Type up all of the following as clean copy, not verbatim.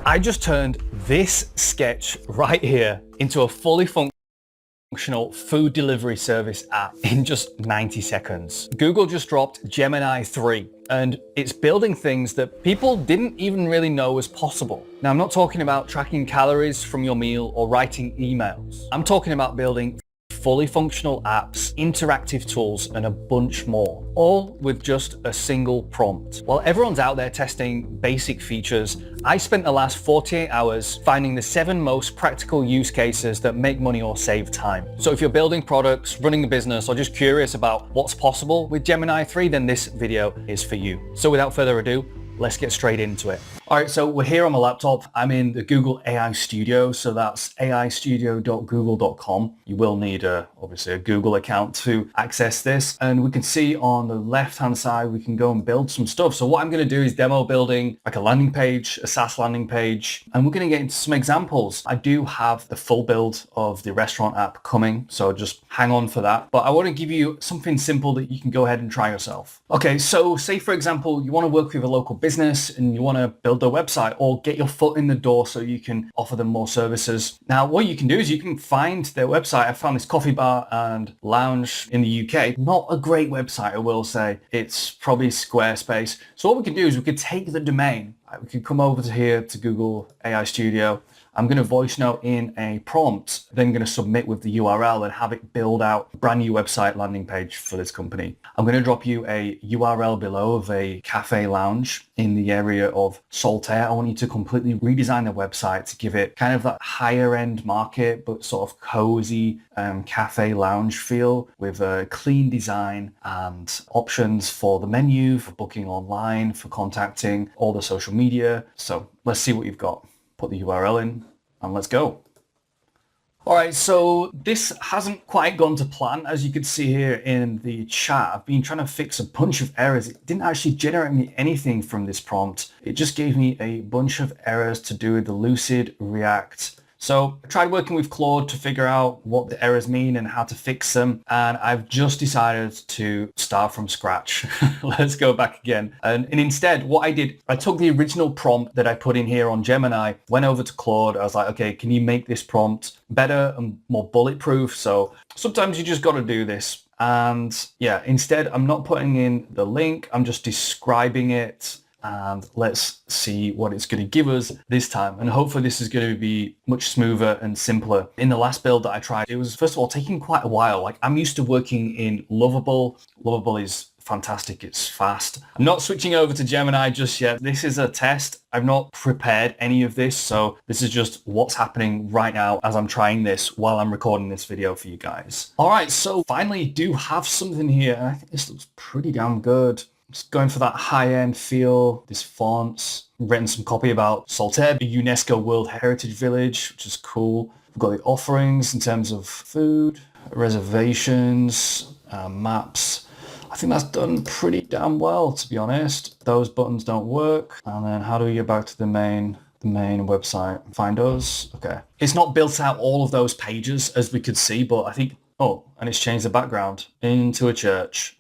I just turned this sketch right here into a fully functional food delivery service app in just 90 seconds. Google just dropped Gemini 3 and it's building things that people didn't even really know was possible. Now, I'm not talking about tracking calories from your meal or writing emails. I'm talking about building fully functional apps, interactive tools, and a bunch more, all with just a single prompt. While everyone's out there testing basic features, I spent the last 48 hours finding the 7 most practical use cases that make money or save time. So if you're building products, running a business, or just curious about what's possible with Gemini 3, then this video is for you. So without further ado, let's get straight into it. All right, so we're here on my laptop. I'm in the Google AI Studio, so that's aistudio.google.com. You will need obviously a Google account to access this. And we can see on the left-hand side, we can go and build some stuff. So what I'm gonna do is demo building like a landing page, a SaaS landing page, and we're gonna get into some examples. I do have the full build of the restaurant app coming, so just hang on for that. But I wanna give you something simple that you can go ahead and try yourself. Okay, so say for example, you wanna work with a local business and you wanna build their website or get your foot in the door so you can offer them more services. Now, what you can do is you can find their website. I found this coffee bar and lounge in the UK. Not a great website, I will say. It's probably Squarespace. So what we can do is we could take the domain. We could come over to here to Google AI Studio. I'm going to voice note in a prompt, then going to submit with the URL and have it build out a brand new website landing page for this company. I'm going to drop you a URL below of a cafe lounge in the area of Saltaire. I want you to completely redesign the website to give it kind of that higher end market, but sort of cozy cafe lounge feel with a clean design and options for the menu, for booking online, for contacting all the social media. So let's see what you've got. Put the URL in and let's go. All right, so this hasn't quite gone to plan. As you can see here in the chat, I've been trying to fix a bunch of errors. It didn't actually generate me anything from this prompt. It just gave me a bunch of errors to do with the Lucid React. So I tried working with Claude to figure out what the errors mean and how to fix them. And I've just decided to start from scratch. Let's go back again. And instead, what I did, I took the original prompt that I put in here on Gemini, went over to Claude. I was like, okay, can you make this prompt better and more bulletproof? So sometimes you just got to do this. And yeah, instead, I'm not putting in the link. I'm just describing it. And let's see what it's going to give us this time. And hopefully this is going to be much smoother and simpler. In the last build that I tried, it was, first of all, taking quite a while. Like, I'm used to working in Lovable. Lovable is fantastic. It's fast. I'm not switching over to Gemini just yet. This is a test. I've not prepared any of this. So this is just what's happening right now as I'm trying this while I'm recording this video for you guys. All right. So finally do have something here. And I think this looks pretty damn good. Just going for that high-end feel, this fonts, written some copy about Saltaire, the UNESCO World Heritage Village, which is cool. We've got the offerings in terms of food, reservations, maps. I think that's done pretty damn well, to be honest. Those buttons don't work. And then how do we get back to the main website? Find us. Okay. It's not built out all of those pages as we could see, but I think, oh, and it's changed the background into a church.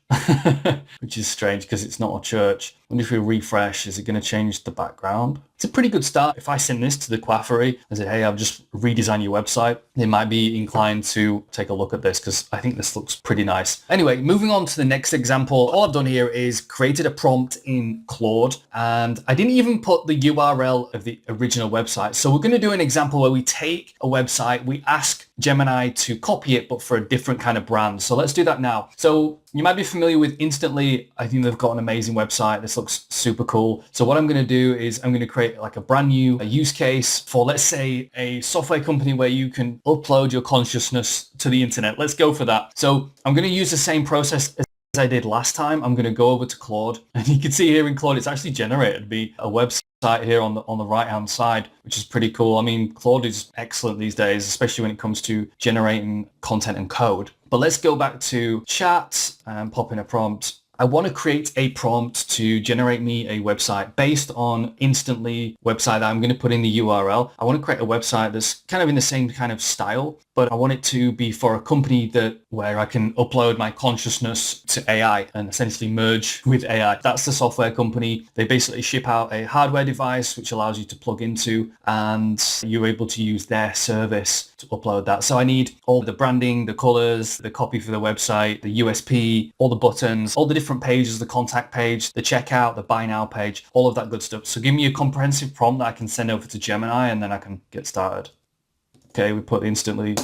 Which is strange because it's not a church. I wonder if we refresh, is it going to change the background? It's a pretty good start. If I send this to the coiffurie and say, hey, I've just redesigned your website, they might be inclined to take a look at this because I think this looks pretty nice. Anyway, moving on to the next example. All I've done here is created a prompt in Claude and I didn't even put the URL of the original website. So we're going to do an example where we take a website, we ask Gemini to copy it, but for a different kind of brand. So let's do that now. So you might be familiar with Instantly. I think they've got an amazing website. This looks super cool. So what I'm going to do is I'm going to create like a brand new use case for, let's say, a software company where you can upload your consciousness to the internet. Let's go for that. So I'm going to use the same process as I did last time. I'm going to go over to Claude and you can see here in Claude, it's actually generated me a website here on the right hand side, which is pretty cool. I mean, Claude is excellent these days, especially when it comes to generating content and code. But let's go back to chat and pop in a prompt. I want to create a prompt to generate me a website based on Instantly website that I'm going to put in the URL. I want to create a website that's kind of in the same kind of style, but I want it to be for a company where I can upload my consciousness to AI and essentially merge with AI. That's the software company. They basically ship out a hardware device which allows you to plug into, and you're able to use their service to upload that. So I need all the branding, the colors, the copy for the website, the USP, all the buttons, all the different pages, the contact page, the checkout, the buy now page, all of that good stuff. So give me a comprehensive prompt that I can send over to Gemini, and then I can get started. Okay, we put Instantly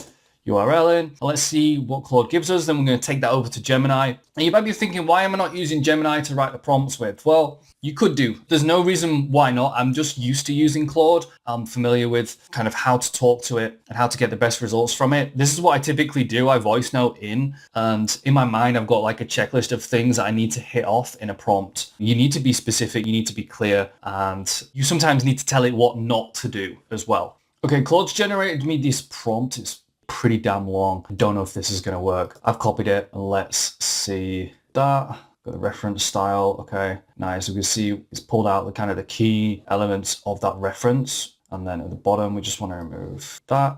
URL in. Let's see what Claude gives us. Then we're going to take that over to Gemini. And you might be thinking, why am I not using Gemini to write the prompts with? Well, you could do. There's no reason why not. I'm just used to using Claude. I'm familiar with kind of how to talk to it and how to get the best results from it. This is what I typically do. I voice note in, and in my mind, I've got like a checklist of things that I need to hit off in a prompt. You need to be specific. You need to be clear, and you sometimes need to tell it what not to do as well. Okay, Claude's generated me this prompt. It's pretty damn long. I don't know if this is going to work. I've copied it. Let's see that. Got the reference style. Okay, nice. We can see it's pulled out the kind of the key elements of that reference. And then at the bottom, we just want to remove that.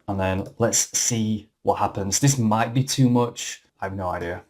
And then let's see what happens. This might be too much. I have no idea.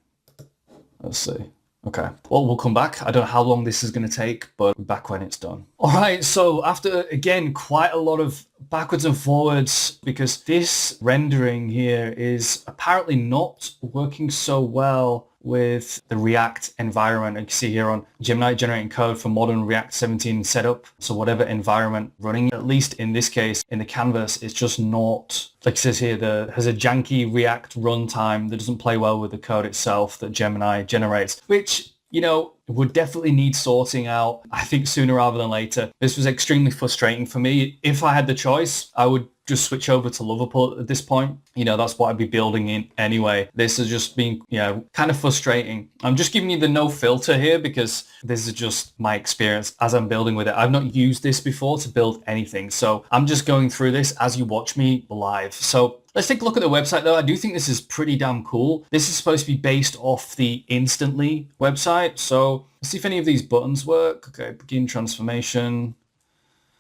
Let's see. Okay, well, we'll come back. I don't know how long this is going to take, but we're back when it's done. All right, so after, again, quite a lot of backwards and forwards, because this rendering here is apparently not working so well with the React environment. You can see here on Gemini generating code for modern React 17 setup. So whatever environment running, at least in this case, in the canvas, it's just not, like it says here, has a janky React runtime that doesn't play well with the code itself that Gemini generates, which, you know, would definitely need sorting out, I think, sooner rather than later. This was extremely frustrating for me. If I had the choice, I would just switch over to Lovable at this point. You know, that's what I'd be building in anyway. This has just been, you know, kind of frustrating. I'm just giving you the no filter here because this is just my experience as I'm building with it. I've not used this before to build anything. So I'm just going through this as you watch me live. So let's take a look at the website though. I do think this is pretty damn cool. This is supposed to be based off the Instantly website. So let's see if any of these buttons work. Okay, begin transformation.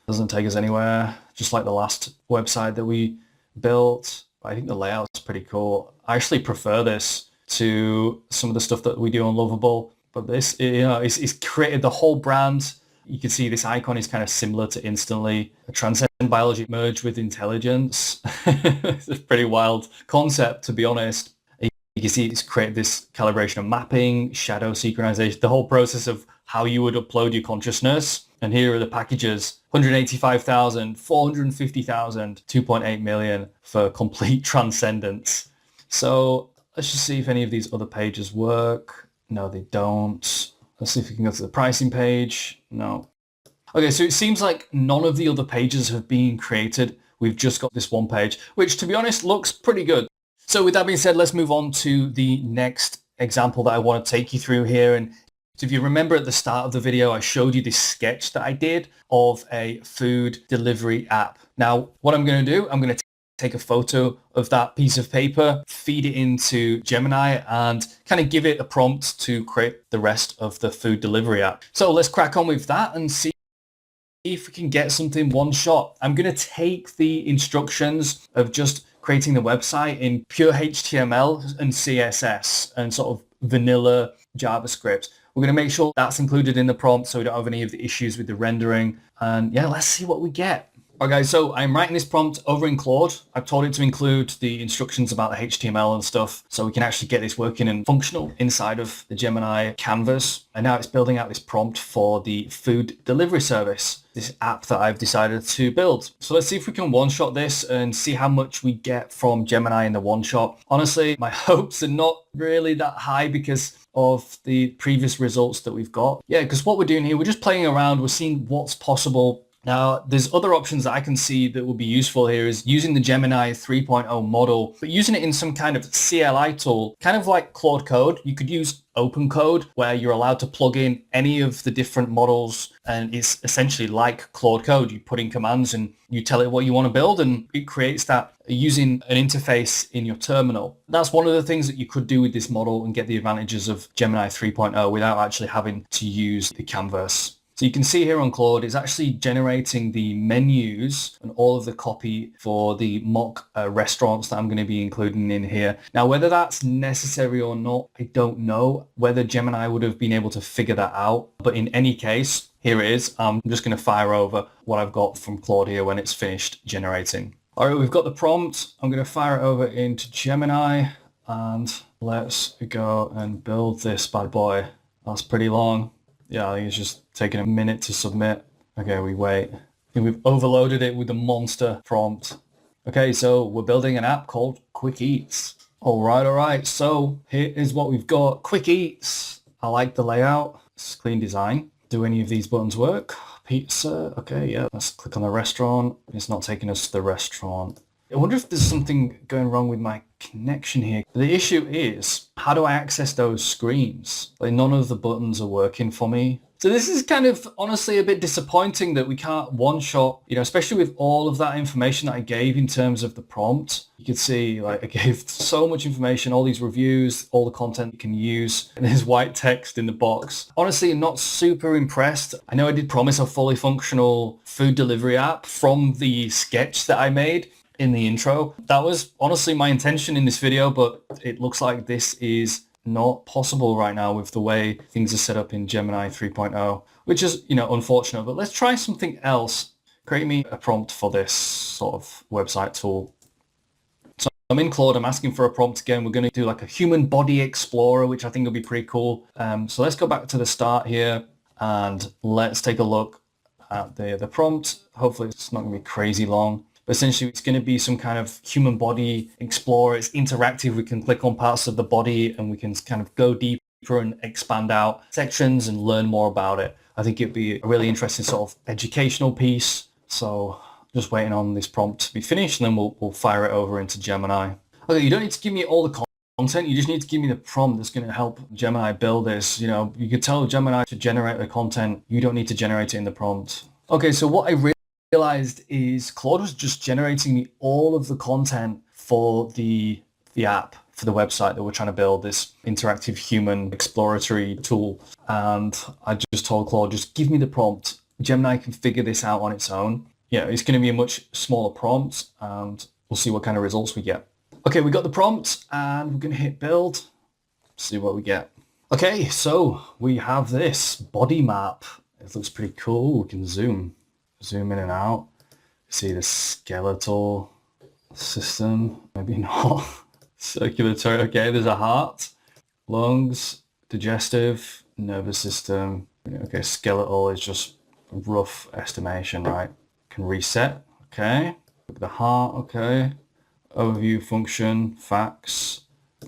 Doesn't take us anywhere, just like the last website that we built. I think the layout's pretty cool. I actually prefer this to some of the stuff that we do on Lovable. But this, you know, it's created the whole brand. You can see this icon is kind of similar to Instantly. A transcend biology merged with intelligence. It's a pretty wild concept, to be honest. You can see it's created this calibration of mapping, shadow synchronization, the whole process of how you would upload your consciousness. And here are the packages: 185,000, 450,000, 2.8 million for complete transcendence. So let's just see if any of these other pages work. No, they don't. Let's see if we can go to the pricing page. No. Okay, so it seems like none of the other pages have been created. We've just got this one page, which, to be honest, looks pretty good. So with that being said, let's move on to the next example that I want to take you through here. And so if you remember at the start of the video, I showed you this sketch that I did of a food delivery app. Now, what I'm going to do, I'm going to take a photo of that piece of paper, feed it into Gemini, and kind of give it a prompt to create the rest of the food delivery app. So let's crack on with that and see if we can get something one shot. I'm going to take the instructions of just creating the website in pure HTML and CSS and sort of vanilla JavaScript. We're going to make sure that's included in the prompt so we don't have any of the issues with the rendering. And yeah, let's see what we get. All right, guys, so I'm writing this prompt over in Claude. I've told it to include the instructions about the HTML and stuff so we can actually get this working and functional inside of the Gemini canvas. And now it's building out this prompt for the food delivery service, this app that I've decided to build. So let's see if we can one-shot this and see how much we get from Gemini in the one-shot. Honestly, my hopes are not really that high because of the previous results that we've got. Yeah, because what we're doing here, we're just playing around. We're seeing what's possible Now, there's other options that I can see that would be useful here is using the Gemini 3.0 model, but using it in some kind of CLI tool, kind of like Claude Code. You could use open code where you're allowed to plug in any of the different models, and it's essentially like Claude Code. You put in commands and you tell it what you want to build, and it creates that using an interface in your terminal. That's one of the things that you could do with this model and get the advantages of Gemini 3.0 without actually having to use the canvas. So you can see here on Claude, it's actually generating the menus and all of the copy for the mock restaurants that I'm going to be including in here. Now, whether that's necessary or not, I don't know whether Gemini would have been able to figure that out. But in any case, here it is. I'm just going to fire over what I've got from Claude here when it's finished generating. All right, we've got the prompt. I'm going to fire it over into Gemini and let's go and build this bad boy. That's pretty long. Yeah, I think it's just taking a minute to submit. Okay, we wait. I think we've overloaded it with the monster prompt. Okay, so we're building an app called Quick Eats. All right. So here is what we've got. Quick Eats. I like the layout. It's clean design. Do any of these buttons work? Pizza. Okay, yeah. Let's click on the restaurant. It's not taking us to the restaurant. I wonder if there's something going wrong with my connection here. The issue is, how do I access those screens? Like, none of the buttons are working for me. So this is kind of honestly a bit disappointing that we can't one-shot, especially with all of that information that I gave in terms of the prompt. You could see, like, I gave so much information, all these reviews, all the content you can use, and there's white text in the box. Honestly, I'm not super impressed. I know I did promise a fully functional food delivery app from the sketch that I made in the intro. That was honestly my intention in this video, but it looks like this is not possible right now with the way things are set up in Gemini 3.0, which is, unfortunate. But let's try something else. Create me a prompt for this sort of website tool. So I'm in Claude, I'm asking for a prompt again. We're going to do like a human body explorer, which I think will be pretty cool. So let's go back to the start here and let's take a look at the prompt. Hopefully it's not going to be crazy long. But essentially, it's going to be some kind of human body explorer. It's interactive. We can click on parts of the body and we can kind of go deeper and expand out sections and learn more about it. I think it'd be a really interesting sort of educational piece. So just waiting on this prompt to be finished, and then we'll fire it over into Gemini. Okay, you don't need to give me all the content. You just need to give me the prompt that's going to help Gemini build this. You could tell Gemini to generate the content. You don't need to generate it in the prompt. Okay, so what I realized is Claude was just generating me all of the content for the app, for the website that we're trying to build, this interactive human exploratory tool. And I just told Claude, just give me the prompt. Gemini can figure this out on its own. It's going to be a much smaller prompt and we'll see what kind of results we get. Okay, we got the prompt and we're going to hit build, see what we get. Okay, so we have this body map. It looks pretty cool. We can zoom in and out. See the skeletal system, maybe not. Circulatory, okay, there's a heart, lungs, digestive, nervous system. Okay, skeletal is just a rough estimation, right? Can reset, okay. Look at the heart, okay. Overview, function, facts,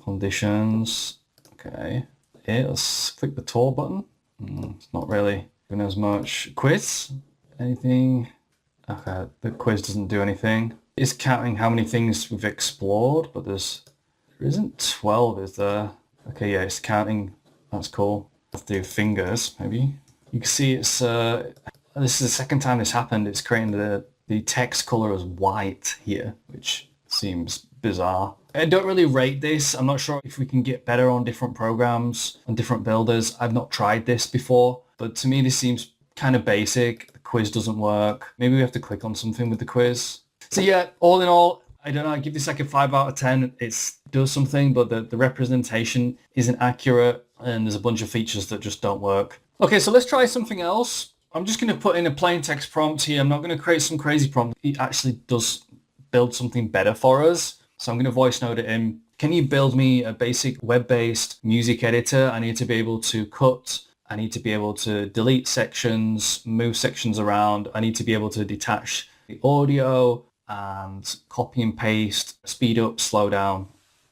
conditions, okay. Yeah, let's click the tour button. It's not really doing as much. Quiz. Anything? Okay, the quiz doesn't do anything. It's counting how many things we've explored, but there isn't 12, is there? Okay, yeah, it's counting. That's cool. Let's do fingers, maybe. You can see it's, this is the second time this happened. It's creating the text color as white here, which seems bizarre. I don't really rate this. I'm not sure if we can get better on different programs and different builders. I've not tried this before, but to me, this seems kind of basic. The quiz doesn't work. Maybe we have to click on something with the quiz. So yeah, all in all, I don't know, I give this like a 5 out of 10. It does something, but the representation isn't accurate and there's a bunch of features that just don't work. Okay, so let's try something else. I'm just going to put in a plain text prompt here. I'm not going to create some crazy prompt. It actually does build something better for us. So I'm going to voice note it in. Can you build me a basic web-based music editor? I need to be able to cut. I need to be able to delete sections, move sections around. I need to be able to detach the audio and copy and paste, speed up, slow down,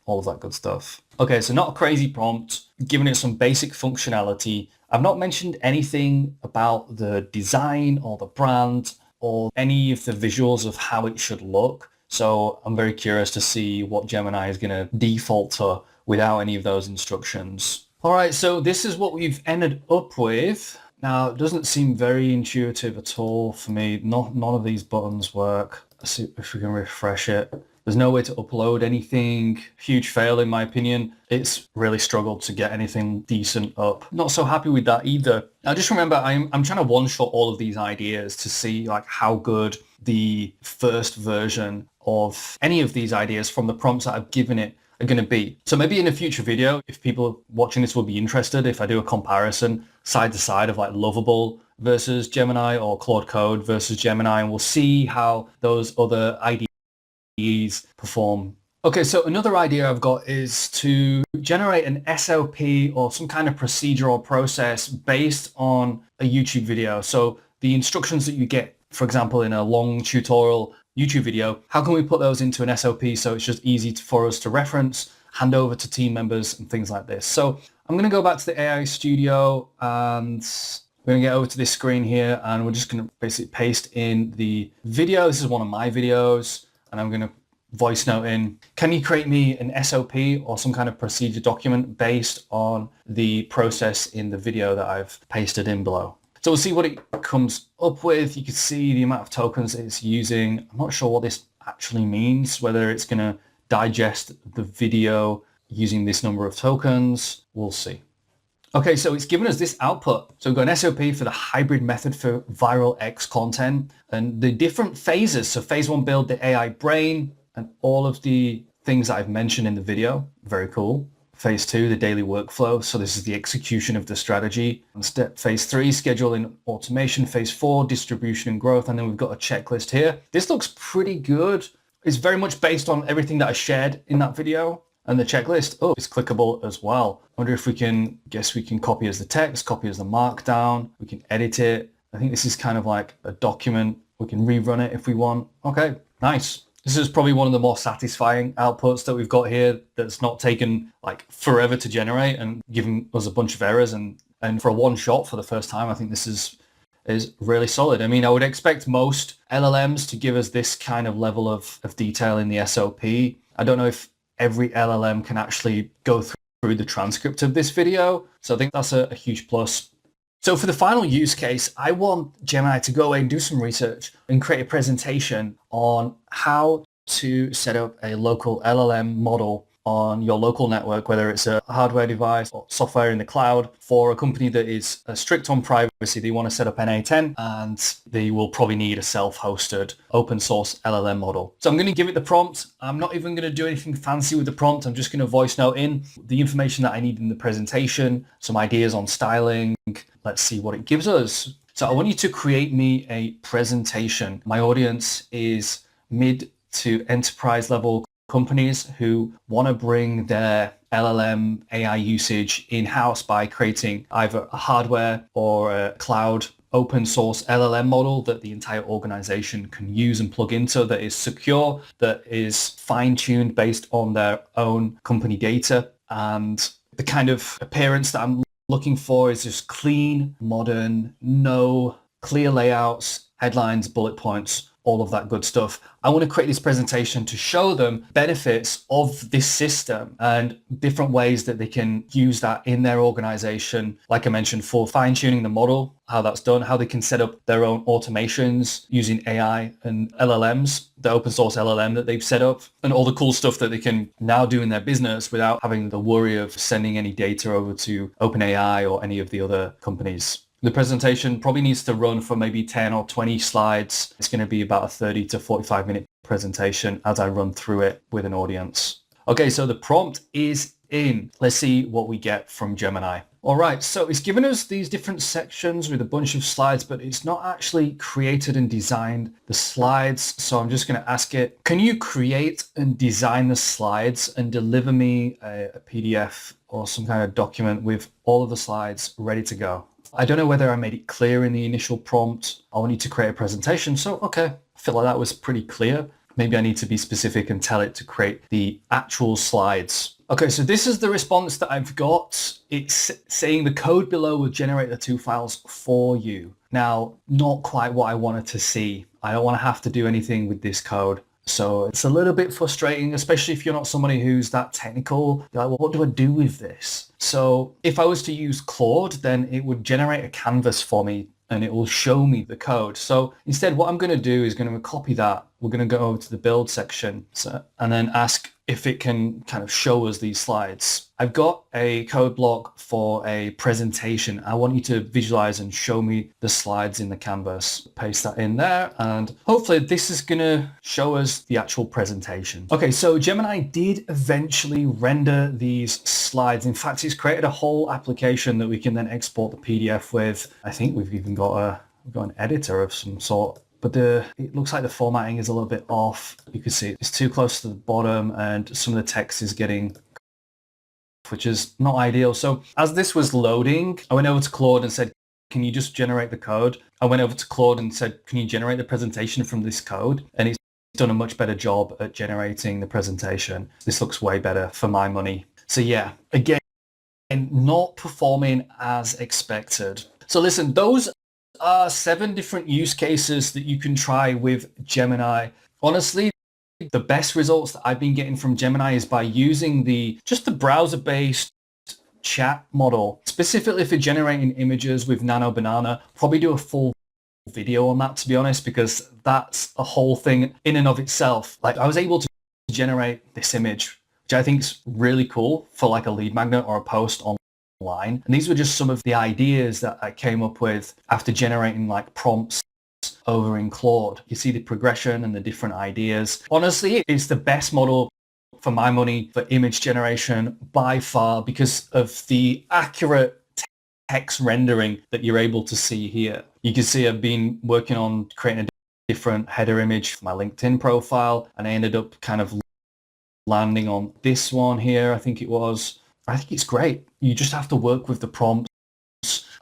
all of that good stuff. Okay, so not a crazy prompt, giving it some basic functionality. I've not mentioned anything about the design or the brand. or any of the visuals of how it should look. So I'm very curious to see what Gemini is going to default to without any of those instructions. All right, so this is what we've ended up with. Now, it doesn't seem very intuitive at all for me. None of these buttons work. Let's see if we can refresh it. There's no way to upload anything. Huge fail in my opinion. It's really struggled to get anything decent up. Not so happy with that either. Now just remember, I'm trying to one-shot all of these ideas to see like how good the first version of any of these ideas from the prompts that I've given it are going to be. So maybe in a future video, if people watching this will be interested, if I do a comparison side to side of like Lovable versus Gemini or Claude Code versus Gemini, and we'll see how those other ideas perform. Okay, so another idea I've got is to generate an SOP or some kind of procedure or process based on a YouTube video. So the instructions that you get, for example, in a long tutorial YouTube video, how can we put those into an SOP so it's just easy for us to reference, hand over to team members and things like this. So I'm going to go back to the AI Studio and we're going to get over to this screen here and we're just going to basically paste in the video. This is one of my videos and I'm going to voice note in, can you create me an SOP or some kind of procedure document based on the process in the video that I've pasted in below. So we'll see what it comes up with. You can see the amount of tokens it's using. I'm not sure what this actually means, whether it's going to digest the video using this number of tokens. We'll see. Okay, so it's given us this output. So we've got an SOP for the hybrid method for viral X content and the different phases. So phase one, build the AI brain and all of the things that I've mentioned in the video. Very cool. Phase two, the daily workflow. So this is the execution of the strategy. And phase three, scheduling automation. Phase four, distribution and growth. And then we've got a checklist here. This looks pretty good. It's very much based on everything that I shared in that video. And the checklist, oh, it's clickable as well. I wonder if we can copy as the text, copy as the markdown. We can edit it. I think this is kind of like a document. We can rerun it if we want. Okay, nice. This is probably one of the more satisfying outputs that we've got here that's not taken like forever to generate and giving us a bunch of errors. And for a one shot for the first time, I think this is really solid. I mean, I would expect most LLMs to give us this kind of level of detail in the SOP. I don't know if every LLM can actually go through the transcript of this video. So I think that's a huge plus. So for the final use case, I want Gemini to go away and do some research and create a presentation on how to set up a local LLM model on your local network, whether it's a hardware device or software in the cloud for a company that is strict on privacy. They want to set up NA10 and they will probably need a self-hosted open source LLM model. So I'm going to give it the prompt. I'm not even going to do anything fancy with the prompt. I'm just going to voice note in the information that I need in the presentation, some ideas on styling. Let's see what it gives us. So I want you to create me a presentation. My audience is mid to enterprise level companies who want to bring their LLM AI usage in-house by creating either a hardware or a cloud open source LLM model that the entire organization can use and plug into, that is secure, that is fine-tuned based on their own company data. And the kind of appearance that I'm looking for is just clean, modern, no clear layouts, headlines, bullet points, all of that good stuff. I want to create this presentation to show them benefits of this system and different ways that they can use that in their organization. Like I mentioned, for fine-tuning the model, how that's done, how they can set up their own automations using AI and LLMs, the open source LLM that they've set up, and all the cool stuff that they can now do in their business without having the worry of sending any data over to OpenAI or any of the other companies. The presentation probably needs to run for maybe 10 or 20 slides. It's going to be about a 30 to 45 minute presentation as I run through it with an audience. Okay, so the prompt is in. Let's see what we get from Gemini. All right, so it's given us these different sections with a bunch of slides, but it's not actually created and designed the slides. So I'm just going to ask it, can you create and design the slides and deliver me a PDF or some kind of document with all of the slides ready to go? I don't know whether I made it clear in the initial prompt. I need to create a presentation. So, okay, I feel like that was pretty clear. Maybe I need to be specific and tell it to create the actual slides. Okay, so this is the response that I've got. It's saying the code below will generate the two files for you. Now, not quite what I wanted to see. I don't want to have to do anything with this code. So it's a little bit frustrating, especially if you're not somebody who's that technical. You're like, well, what do I do with this? So if I was to use Claude, then it would generate a canvas for me and it will show me the code. So instead, what I'm going to do is going to copy that. We're going to go over to the build section and then ask if it can kind of show us these slides. I've got a code block for a presentation. I want you to visualize and show me the slides in the canvas. Paste that in there and hopefully this is going to show us the actual presentation. Okay, so Gemini did eventually render these slides. In fact, it's created a whole application that we can then export the PDF with. I think we've even got an editor of some sort. But it looks like the formatting is a little bit off. You can see it's too close to the bottom and some of the text is getting, which is not ideal. So as this was loading, I went over to Claude and said, can you just generate the code? I went over to Claude and said, can you generate the presentation from this code? And it's done a much better job at generating the presentation. This looks way better for my money. So yeah, again, not performing as expected. So listen, those are 7 different use cases that you can try with Gemini. Honestly, the best results that I've been getting from Gemini is by using just the browser-based chat model, specifically for generating images with Nano Banana. Probably do a full video on that, to be honest, because that's a whole thing in and of itself. Like I was able to generate this image, which I think is really cool for like a lead magnet or a post online. And these were just some of the ideas that I came up with after generating like prompts over in Claude. You see the progression and the different ideas. Honestly, it's the best model for my money for image generation by far because of the accurate text rendering that you're able to see here. You can see I've been working on creating a different header image for my LinkedIn profile, and I ended up kind of landing on this one here, I think it was. I think it's great. You just have to work with the prompts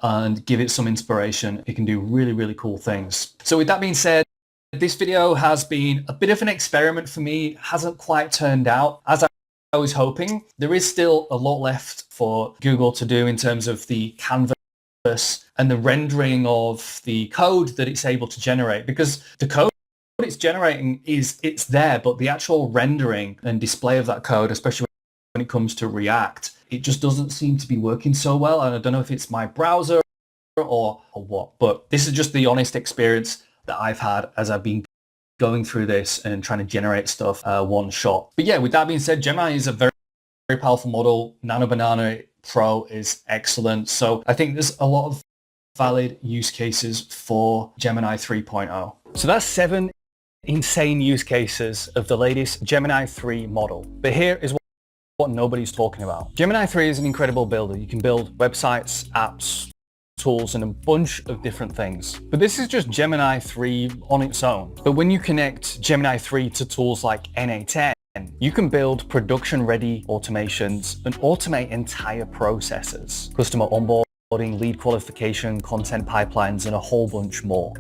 and give it some inspiration. It can do really, really cool things. So with that being said, this video has been a bit of an experiment for me. It hasn't quite turned out as I was hoping. There is still a lot left for Google to do in terms of the canvas and the rendering of the code that it's able to generate, because the code it's generating it's there, but the actual rendering and display of that code, especially when it comes to React, it just doesn't seem to be working so well. And I don't know if it's my browser or what, but this is just the honest experience that I've had as I've been going through this and trying to generate stuff one shot. But yeah, with that being said, Gemini is a very, very powerful model. Nano Banana Pro is excellent. So I think there's a lot of valid use cases for Gemini 3.0. So that's 7 insane use cases of the latest Gemini 3 model. But here is what nobody's talking about. Gemini 3 is an incredible builder. You can build websites, apps, tools, and a bunch of different things. But this is just Gemini 3 on its own. But when you connect Gemini 3 to tools like NA10, you can build production-ready automations and automate entire processes, customer onboarding, lead qualification, content pipelines, and a whole bunch more.